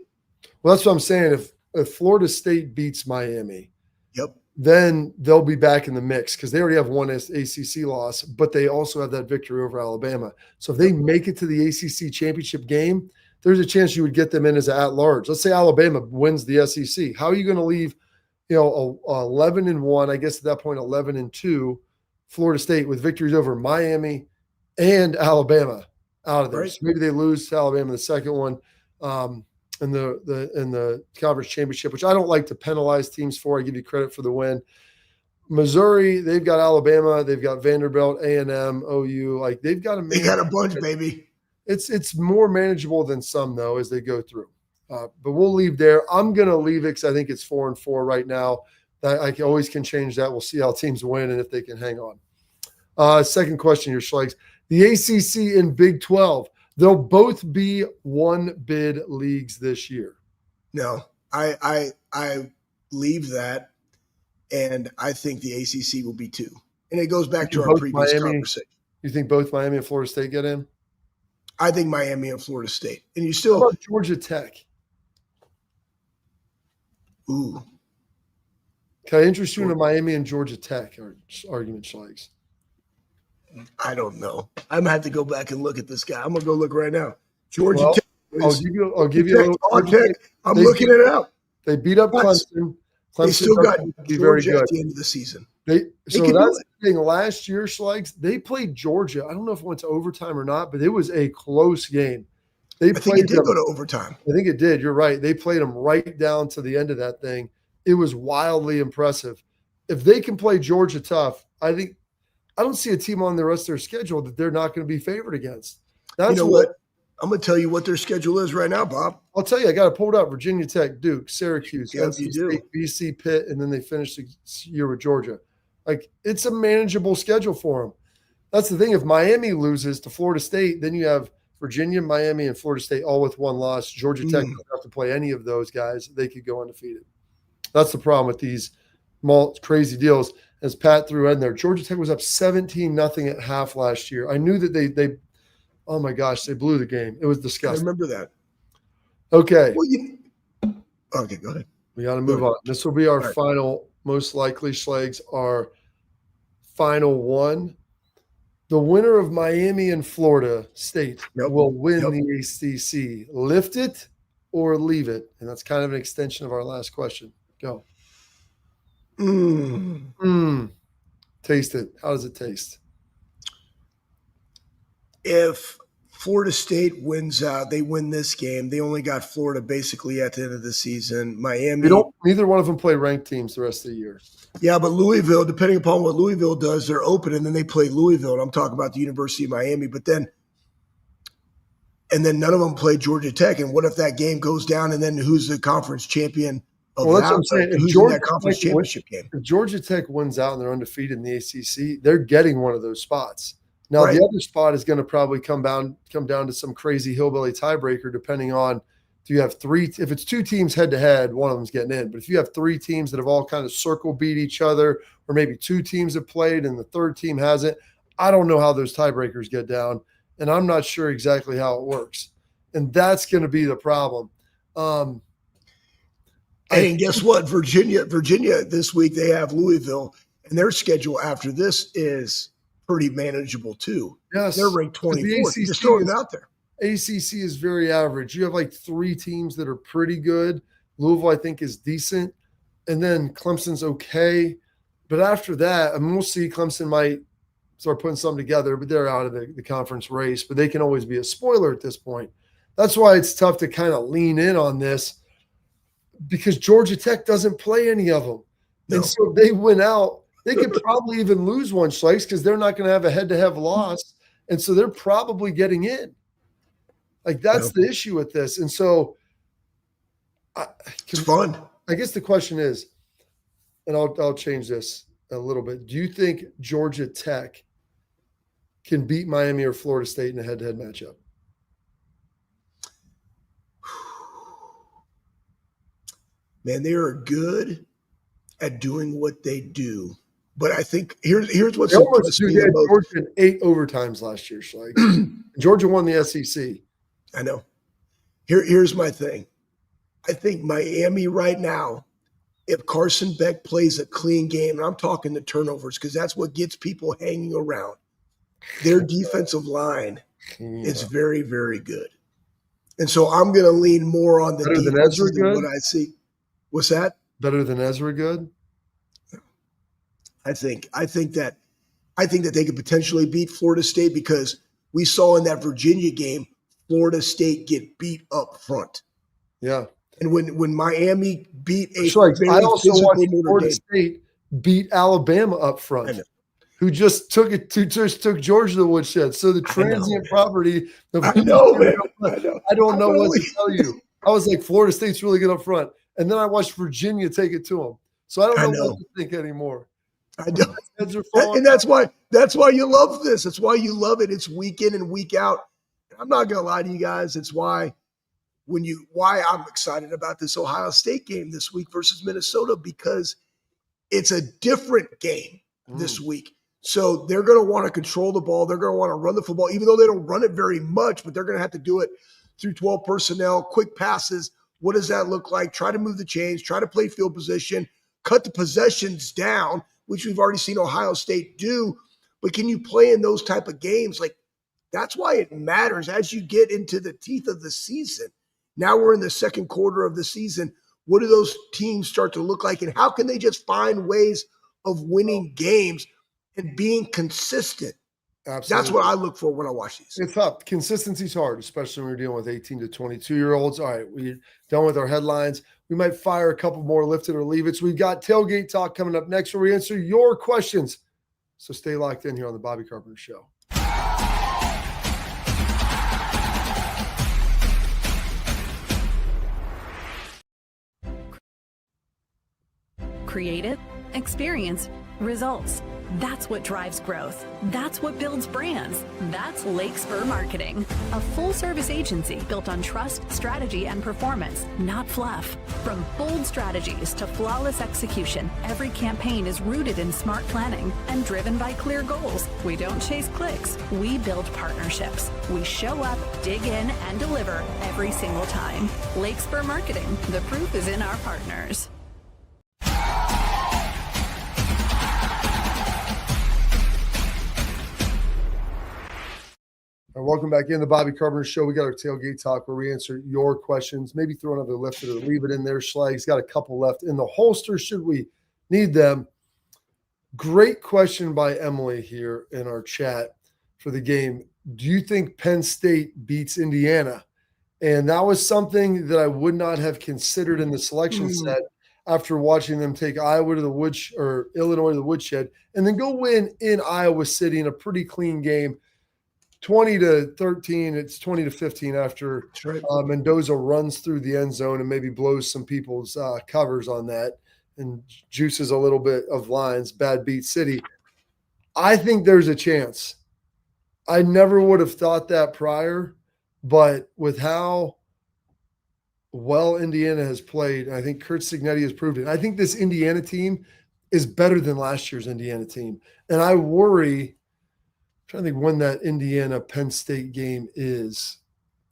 Well, that's what I'm saying. If Florida State beats Miami, yep, then they'll be back in the mix because they already have 1 ACC loss, but they also have that victory over Alabama. So if they make it to the ACC championship game, there's a chance you would get them in as an at-large. Let's say Alabama wins the SEC. How are you going to leave, a 11-1, I guess at that point 11-2, Florida State with victories over Miami and Alabama out of there? Right. So maybe they lose to Alabama in the second one. In the conference championship, which I don't like to penalize teams for. I give you credit for the win. Missouri, they've got Alabama, they've got Vanderbilt, A&M, OU. Like they've got they got a bunch, baby. It's more manageable than some though as they go through. But we'll leave there. I'm gonna leave it because I think it's 4-4 right now. I always can change that. We'll see how teams win and if they can hang on. Second question here, Schlegs. The ACC and Big 12. They'll both be 1-bid leagues this year. No, I leave that, and I think the ACC will be 2. And it goes back to our previous conversation. You think both Miami and Florida State get in? I think Miami and Florida State. And you How still about Georgia Tech? Ooh. Can I interest you in a Miami and Georgia Tech argument, Schlegs? I don't know. I'm gonna have to go back and look at this guy. I'm gonna go look right now. Georgia Tech. I'll give you a little Tech. I'm looking it up. They beat up Clemson. They still got be very Georgia good at the end of the season. So that's the thing. Last year, Schlegs, they played Georgia. I don't know if it went to overtime or not, but it was a close game. I think it did go to overtime. I think it did. You're right. They played them right down to the end of that thing. It was wildly impressive. If they can play Georgia tough, I don't see a team on the rest of their schedule that they're not going to be favored against. You know what? I'm going to tell you what their schedule is right now, Bob. I'll tell you. I got it pulled up. Virginia Tech, Duke, Syracuse, NC State, BC, Pitt, and then they finished the year with Georgia. Like, it's a manageable schedule for them. That's the thing. If Miami loses to Florida State, then you have Virginia, Miami, and Florida State all with 1 loss. Georgia Tech doesn't have to play any of those guys. They could go undefeated. That's the problem with these crazy deals. As Pat threw in there, Georgia Tech was up 17-0 at half last year. I knew that they oh my gosh, they blew the game. It was disgusting. I remember that. Okay. Well, okay, go ahead. We got to move on. This will be our final, most likely, Schlegs, our final one. The winner of Miami and Florida State will win the ACC. Lift it or leave it? And that's kind of an extension of our last question. Go. Taste it. How does it taste? If Florida State wins out, they win this game. They only got Florida basically at the end of the season. Miami. Neither one of them play ranked teams the rest of the year. Yeah, but Louisville, depending upon what Louisville does, they're open, and then they play Louisville. And I'm talking about the University of Miami. But then none of them play Georgia Tech. And what if that game goes down, and then who's the conference champion? That's what I'm saying. Who's in that conference championship game? If Georgia Tech wins out and they're undefeated in the ACC, they're getting one of those spots. Now, the other spot is going to probably come down to some crazy hillbilly tiebreaker, depending on do you have 3 – if it's 2 teams head-to-head, one of them's getting in. But if you have 3 teams that have all kind of circle beat each other, or maybe 2 teams have played and the third team hasn't, I don't know how those tiebreakers get down, and I'm not sure exactly how it works. And that's going to be the problem. And guess what? Virginia this week, they have Louisville, and their schedule after this is pretty manageable too. Yes. They're ranked 24th. Just throwing it out there. ACC is very average. You have like 3 teams that are pretty good. Louisville, I think, is decent. And then Clemson's okay. But after that, I mean, we'll see. Clemson might start putting something together, but they're out of the conference race. But they can always be a spoiler at this point. That's why it's tough to kind of lean in on this, because Georgia Tech doesn't play any of them. No. And so if they win out, they could probably even lose one, Schleich, because they're not going to have a head-to-head loss. And so they're probably getting in. Like, that's the issue with this. And so it's fun. I guess the question is, and I'll change this a little bit. Do you think Georgia Tech can beat Miami or Florida State in a head-to-head matchup? man, they are good at doing what they do. But I think here's what's impressed me they had the most. Georgia in 8 overtimes last year, Schlag. Georgia won the SEC. I know. Here's my thing. I think Miami right now, if Carson Beck plays a clean game, and I'm talking the turnovers because that's what gets people hanging around, their defensive line is very, very good. And so I'm going to lean more on the defense than what I see. What's that? Better than Ezra Good? I think that they could potentially beat Florida State because we saw in that Virginia game Florida State get beat up front. Yeah. And when Miami beat a I also watched Florida Dame, State beat Alabama up front, who just took Georgia to the woodshed. So the transient property. I know, man. I don't know what to tell you. I was like, Florida State's really good up front. And then I watched Virginia take it to them. So I don't know what to think anymore. I know. And that's why you love this. That's why you love it. It's week in and week out. I'm not going to lie to you guys. It's why I'm excited about this Ohio State game this week versus Minnesota, because it's a different game this week. So they're going to want to control the ball. They're going to want to run the football, even though they don't run it very much, but they're going to have to do it through 12 personnel, quick passes. What does that look like? Try to move the chains, try to play field position, cut the possessions down, which we've already seen Ohio State do. But can you play in those type of games? Like, that's why it matters as you get into the teeth of the season. Now we're in the second quarter of the season. What do those teams start to look like? And how can they just find ways of winning games and being consistent? Absolutely. That's what I look for when I watch these. It's tough. Consistency's hard, especially when we're dealing with 18 to 22-year-olds. All right, we're done with our headlines. We might fire a couple more lift it or leave it. So we've got Tailgate Talk coming up next where we answer your questions. So stay locked in here on the Bobby Carpenter Show. Creative, experience, results. That's what drives growth. That's what builds brands. That's Lake Spur Marketing, a full-service agency built on trust, strategy, and performance, not fluff. From bold strategies to flawless execution, every campaign is rooted in smart planning and driven by clear goals. We don't chase clicks. We build partnerships. We show up, dig in, and deliver every single time. Lake Spur Marketing. The proof is in our partners. Welcome back in the Bobby Carpenter Show. We got our Tailgate Talk where we answer your questions. Maybe throw another lift it or leave it in there. Schlag's got a couple left in the holster should we need them. Great question by Emily here in our chat for the game. Do you think Penn State beats Indiana? And that was something that I would not have considered in the selection set after watching them take Iowa to the Illinois to the woodshed and then go win in Iowa City in a pretty clean game. 20-13, it's 20-15 after Mendoza runs through the end zone and maybe blows some people's covers on that and juices a little bit of lines, bad beat City. I think there's a chance. I never would have thought that prior, but with how well Indiana has played, I think Kurt Cignetti has proved it. I think this Indiana team is better than last year's Indiana team. And I worry – trying to think when that Indiana Penn State game is.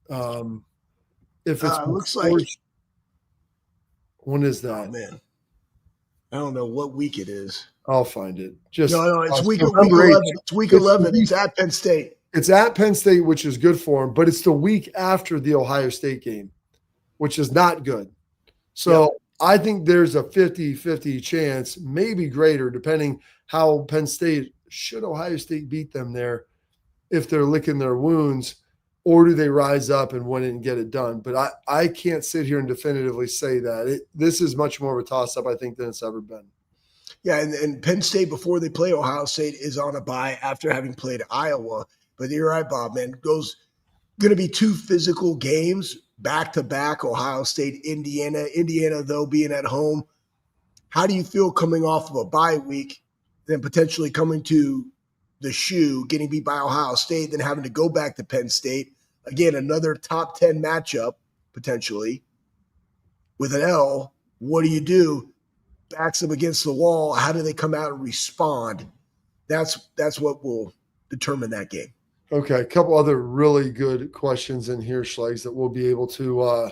If it's looks like when is that? Oh man, I don't know what week it is. I'll find it. No, it's week 11. It's week 11. It's at Penn State. It's at Penn State, which is good for them, but it's the week after the Ohio State game, which is not good. So I think there's a 50-50 chance, maybe greater, depending how Penn State. Should Ohio State beat them there if they're licking their wounds, or do they rise up and win it and get it done? But I can't sit here and definitively say that. This is much more of a toss-up, I think, than it's ever been. Yeah, and Penn State, before they play Ohio State, is on a bye after having played Iowa. But you're right, Bob, man. Going to be two physical games back-to-back, Ohio State, Indiana. Indiana, though, being at home. How do you feel coming off of a bye week, then potentially coming to the shoe, getting beat by Ohio State, then having to go back to Penn State? Again, another top 10 matchup, potentially, with an L. What do you do? Backs them against the wall. How do they come out and respond? That's what will determine that game. Okay, a couple other really good questions in here, Schlegs, that we'll be able to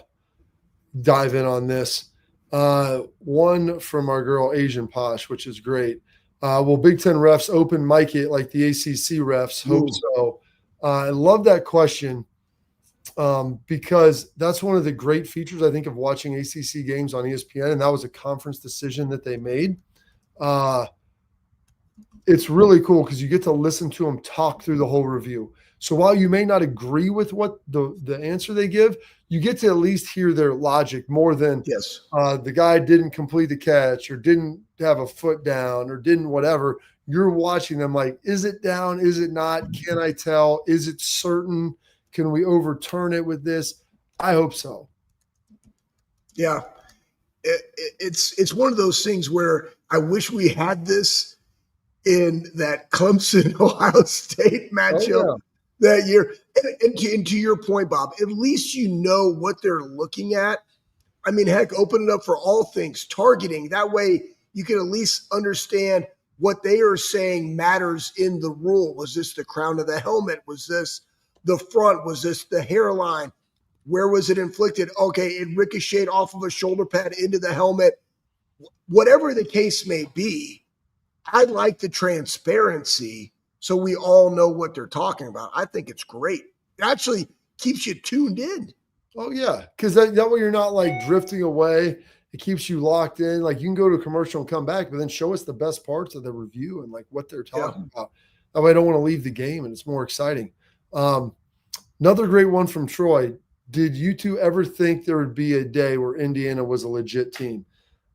dive in on this. One from our girl Asian Posh, which is great. Will Big Ten refs open mic it like the ACC refs? Hope so. I love that question because that's one of the great features, I think, of watching ACC games on ESPN, and that was a conference decision that they made. It's really cool because you get to listen to them talk through the whole review. So while you may not agree with what the answer they give, you get to at least hear their logic more than the guy didn't complete the catch or didn't have a foot down or didn't whatever. You're watching them like, is it down? Is it not? Can I tell? Is it certain? Can we overturn it with this? I hope so. Yeah. It's one of those things where I wish we had this in that Clemson Ohio State matchup that year. And to your point, Bob, at least you know what they're looking at. I mean, heck, open it up for all things targeting. That way you can at least understand what they are saying matters in the rule. Was this the crown of the helmet? Was this the front? Was this the hairline? Where was it inflicted? Okay, it ricocheted off of a shoulder pad into the helmet. Whatever the case may be, I like the transparency so we all know what they're talking about. I think it's great. It actually keeps you tuned in. Oh, yeah, because that way you're not like drifting away. It keeps you locked in. Like you can go to a commercial and come back, but then show us the best parts of the review and like what they're talking about. That way I don't want to leave the game and it's more exciting. Another great one from Troy. Did you two ever think there would be a day where Indiana was a legit team?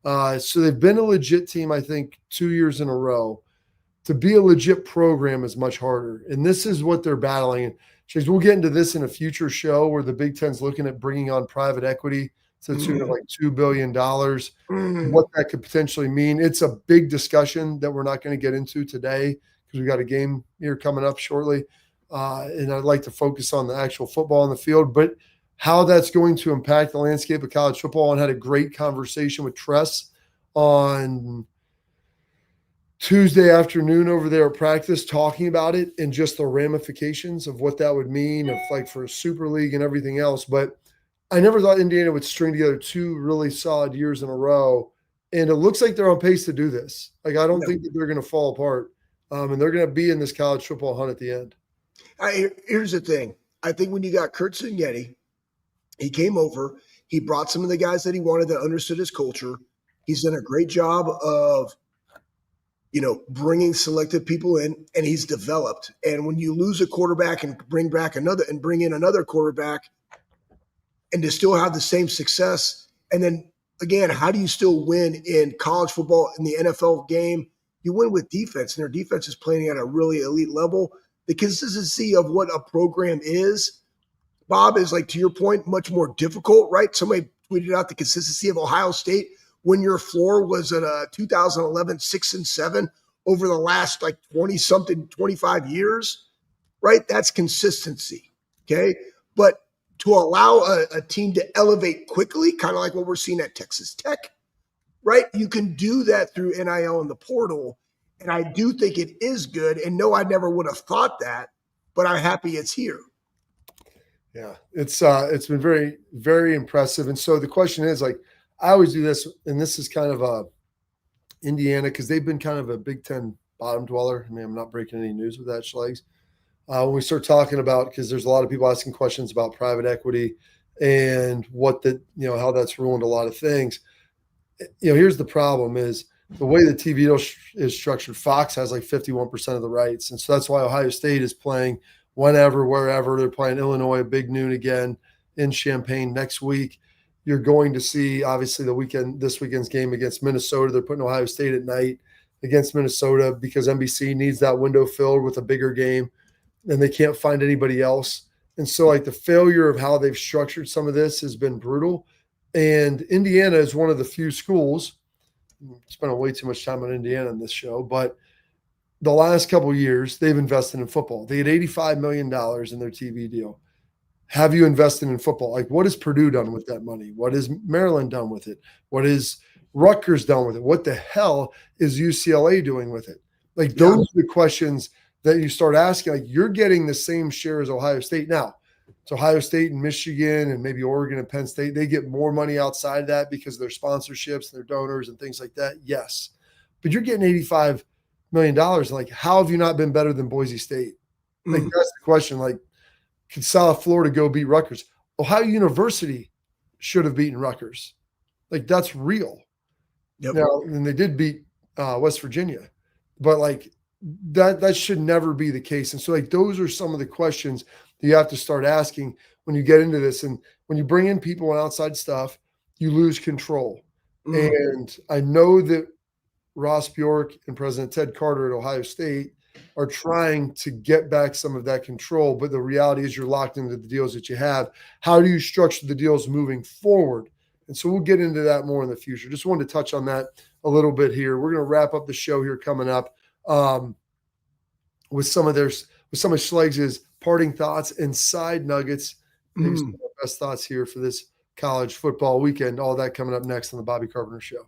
So they've been a legit team, I think, 2 years in a row. To be a legit program is much harder. And this is what they're battling. And we'll get into this in a future show where the Big Ten's looking at bringing on private equity to the tune of like $2 billion, what that could potentially mean. It's a big discussion that we're not going to get into today because we got a game here coming up shortly. And I'd like to focus on the actual football on the field. But how that's going to impact the landscape of college football, and had a great conversation with Tress on Tuesday afternoon over there at practice talking about it and just the ramifications of what that would mean of like for a super league and everything else. But I never thought Indiana would string together 2 really solid years in a row. And it looks like they're on pace to do this. Like, I don't think that they're going to fall apart. And they're going to be in this college football hunt at the end. Here's the thing. I think when you got Kurt Signetti, he came over. He brought some of the guys that he wanted that understood his culture. He's done a great job of, bringing selected people in, and he's developed. And when you lose a quarterback and bring in another quarterback, and to still have the same success, and then again, how do you still win in college football in the NFL game? You win with defense, and their defense is playing at a really elite level. The consistency of what a program is, Bob, is like, to your point, much more difficult, right? Somebody tweeted out the consistency of Ohio State when your floor was at a 2011 6-7 over the last like 25 years, right? That's consistency, okay? But to allow a team to elevate quickly, kind of like what we're seeing at Texas Tech, right? You can do that through NIL and the portal. And I do think it is good. And no, I never would have thought that, but I'm happy it's here. Yeah, it's been very, very impressive. And so the question is, like, I always do this, and this is kind of Indiana, because they've been kind of a Big Ten bottom dweller. I mean, I'm not breaking any news with that, Schlegs. When we start talking about, because there's a lot of people asking questions about private equity and how that's ruined a lot of things. Here's the problem is the way the TV deal is structured. Fox has like 51% of the rights. And so that's why Ohio State is playing whenever, wherever. They're playing Illinois at big noon again in Champaign next week. You're going to see, obviously, this weekend's game against Minnesota. They're putting Ohio State at night against Minnesota because NBC needs that window filled with a bigger game, and they can't find anybody else. And so, like, the failure of how they've structured some of this has been brutal. And Indiana is one of the few schools – spent way too much time on Indiana in this show, but the last couple of years, they've invested in football. They had $85 million in their TV deal. have you invested in football? Like, what has Purdue done with that money? What has Maryland done with it? What is Rutgers done with it? What the hell is UCLA doing with it? Like, those are the questions that you start asking. Like, you're getting the same share as Ohio State. Now, it's Ohio State and Michigan and maybe Oregon and Penn State. They get more money outside of that because of their sponsorships, their donors, and things like that. Yes. But you're getting $85 million. Like, how have you not been better than Boise State? Like, that's the question. Like, could South Florida go beat Rutgers? Ohio University should have beaten Rutgers. Like, that's real. Yep. Now, and they did beat West Virginia, but like that should never be the case. And so, like, those are some of the questions that you have to start asking when you get into this. And when you bring in people and outside stuff, you lose control. And I know that Ross Bjork and President Ted Carter at Ohio State are trying to get back some of that control, but the reality is you're locked into the deals that you have. How do you structure the deals moving forward? And so we'll get into that more in the future. Just wanted to touch on that a little bit here. We're going to wrap up the show here coming up with some of Schleg's parting thoughts and side nuggets. Maybe some of the best thoughts here for this college football weekend. All that coming up next on the Bobby Carpenter Show.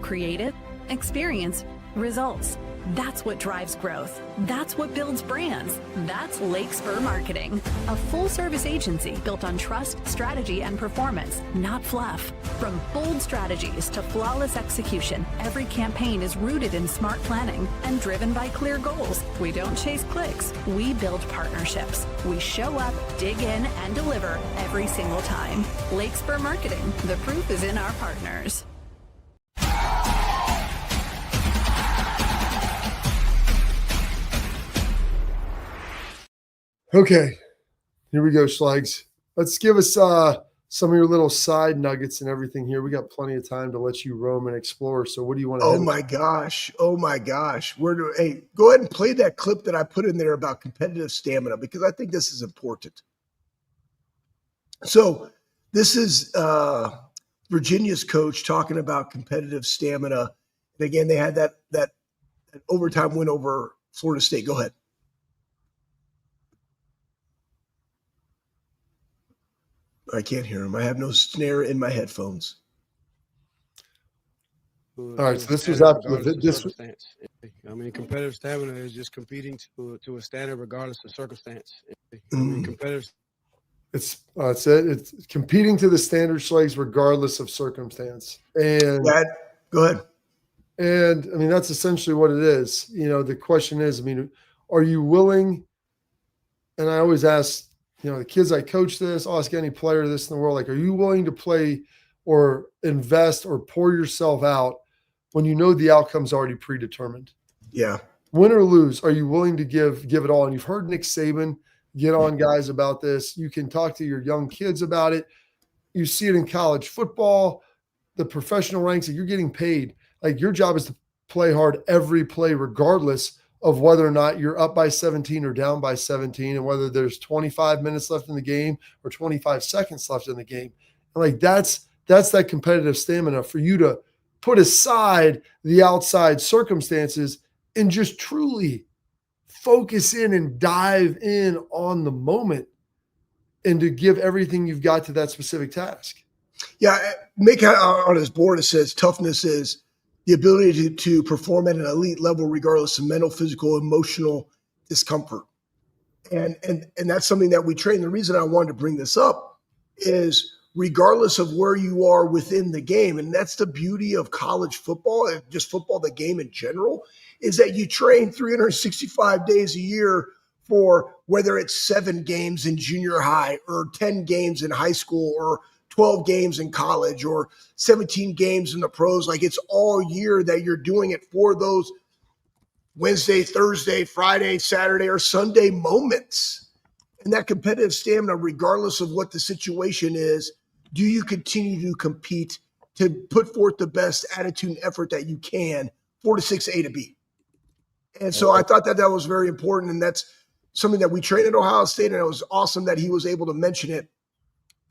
Creative, experience, results. That's what drives growth. That's what builds brands. That's Lake Spur Marketing, a full-service agency built on trust, strategy, and performance, not fluff. From bold strategies to flawless execution, every campaign is rooted in smart planning and driven by clear goals. We don't chase clicks. We build partnerships. We show up, dig in, and deliver every single time. Lake Spur Marketing. The proof is in our partners. Okay, here we go, Schlegs. Let's give us some of your little side nuggets and everything here. We got plenty of time to let you roam and explore. So what do you want to Oh my gosh. Hey, go ahead and play that clip that I put in there about competitive stamina, because I think this is important. So this is Virginia's coach talking about competitive stamina. And again, they had that overtime win over Florida State. Go ahead. I can't hear him. I have no snare in my headphones. All right, so this was after this. I mean, competitive stamina is just competing to a standard regardless of circumstance. I mean, competitive. It's competing to the standard, Schlegs, regardless of circumstance. And go ahead. And I mean, that's essentially what it is. You know, the question is, I mean, are you willing? And I always ask, you know, the kids I coach this, I'll ask any player this in the world, like, are you willing to play or invest or pour yourself out when you know the outcome's already predetermined? Yeah. Win or lose, are you willing to give it all? And you've heard Nick Saban get on guys about this. You can talk to your young kids about it. You see it in college football, the professional ranks, that you're getting paid. Like, your job is to play hard every play, regardless of whether or not you're up by 17 or down by 17, and whether there's 25 minutes left in the game or 25 seconds left in the game. And like, that's that competitive stamina for you to put aside the outside circumstances and just truly focus in and dive in on the moment and to give everything you've got to that specific task. Yeah. Mick on his board, it says toughness is the ability to perform at an elite level, regardless of mental, physical, emotional discomfort. And that's something that we train. The reason I wanted to bring this up is regardless of where you are within the game, and that's the beauty of college football, and just football, the game in general, is that you train 365 days a year for whether it's 7 games in junior high or 10 games in high school or 12 games in college or 17 games in the pros. Like, it's all year that you're doing it for those Wednesday, Thursday, Friday, Saturday, or Sunday moments. And that competitive stamina, regardless of what the situation is, do you continue to compete to put forth the best attitude and effort that you can 4 to 6 A to B? And so I thought that was very important. And that's something that we train at Ohio State. And it was awesome that he was able to mention it.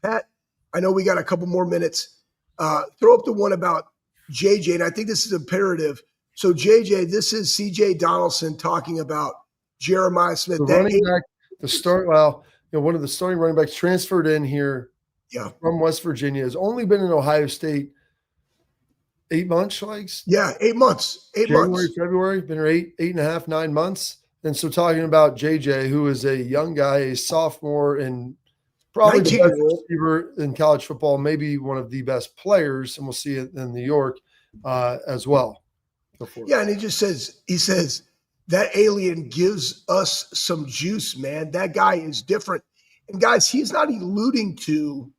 Pat, I know we got a couple more minutes. Throw up the one about JJ, and I think this is imperative So JJ, this is CJ Donaldson talking about Jeremiah Smith. The running back, one of the starting running backs transferred in here from West Virginia, has only been in Ohio State 8 months, Schlegs? Yeah, 8 months. January, February, been here 8.5, 9 months. And so talking about JJ, who is a young guy, a sophomore, and probably the best receiver in college football, maybe one of the best players, and we'll see it in New York as well. Yeah, and he says, that alien gives us some juice, man. That guy is different. And guys, he's not alluding to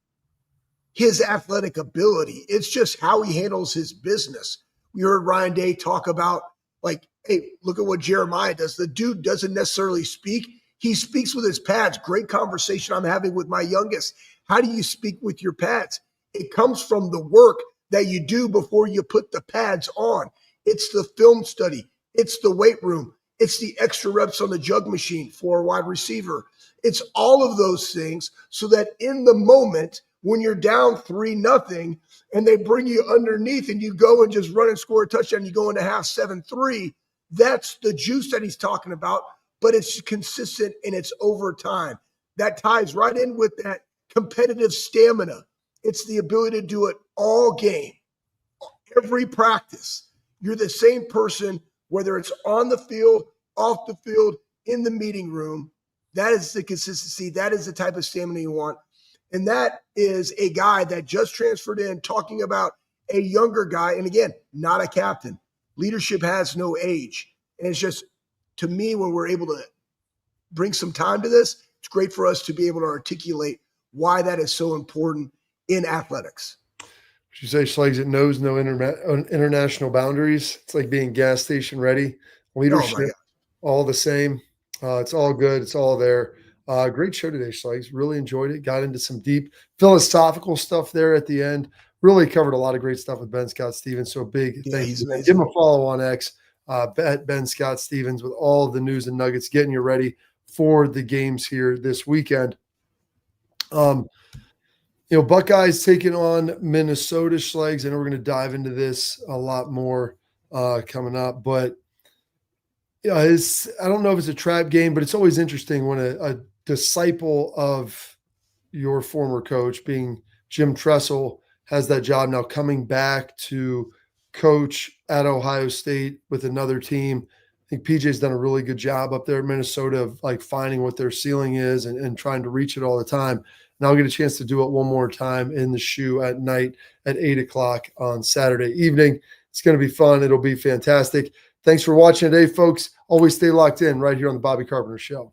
his athletic ability. It's just how he handles his business. We heard Ryan Day talk about, like, hey, look at what Jeremiah does. The dude doesn't necessarily speak. He speaks with his pads. Great conversation I'm having with my youngest. How do you speak with your pads? It comes from the work that you do before you put the pads on. It's the film study. It's the weight room. It's the extra reps on the jug machine for a wide receiver. It's all of those things so that in the moment when you're down 3-0 and they bring you underneath and you go and just run and score a touchdown, you go into half 7-3, that's the juice that he's talking about, but it's consistent and it's over time. That ties right in with that competitive stamina. It's the ability to do it all game, every practice. You're the same person, whether it's on the field, off the field, in the meeting room. That is the consistency. That is the type of stamina you want. And that is a guy that just transferred in, talking about a younger guy. And again, not a captain. Leadership has no age. And it's just, to me, when we're able to bring some time to this, it's great for us to be able to articulate why that is so important in athletics. You say, Schlegs, it knows no international boundaries. It's like being gas station ready. Leadership, all the same. It's all good. It's all there. Great show today, Schlegs. Really enjoyed it. Got into some deep philosophical stuff there at the end. Really covered a lot of great stuff with Ben Scott Stevens. So big thank you. Give him a follow on X at Ben Scott Stevens with all the news and nuggets, getting you ready for the games here this weekend. Buckeyes taking on Minnesota, Schlegs. I know we're going to dive into this a lot more coming up, but I don't know if it's a trap game, but it's always interesting when a disciple of your former coach, being Jim Tressel, has that job now, coming back to coach at Ohio State with another team. I think PJ's done a really good job up there at Minnesota of like finding what their ceiling is and trying to reach it all the time. And I'll get a chance to do it one more time in the shoe at night at 8:00 on Saturday evening. It's going to be fun. It'll be fantastic. Thanks for watching today, folks. Always stay locked in right here on the Bobby Carpenter Show.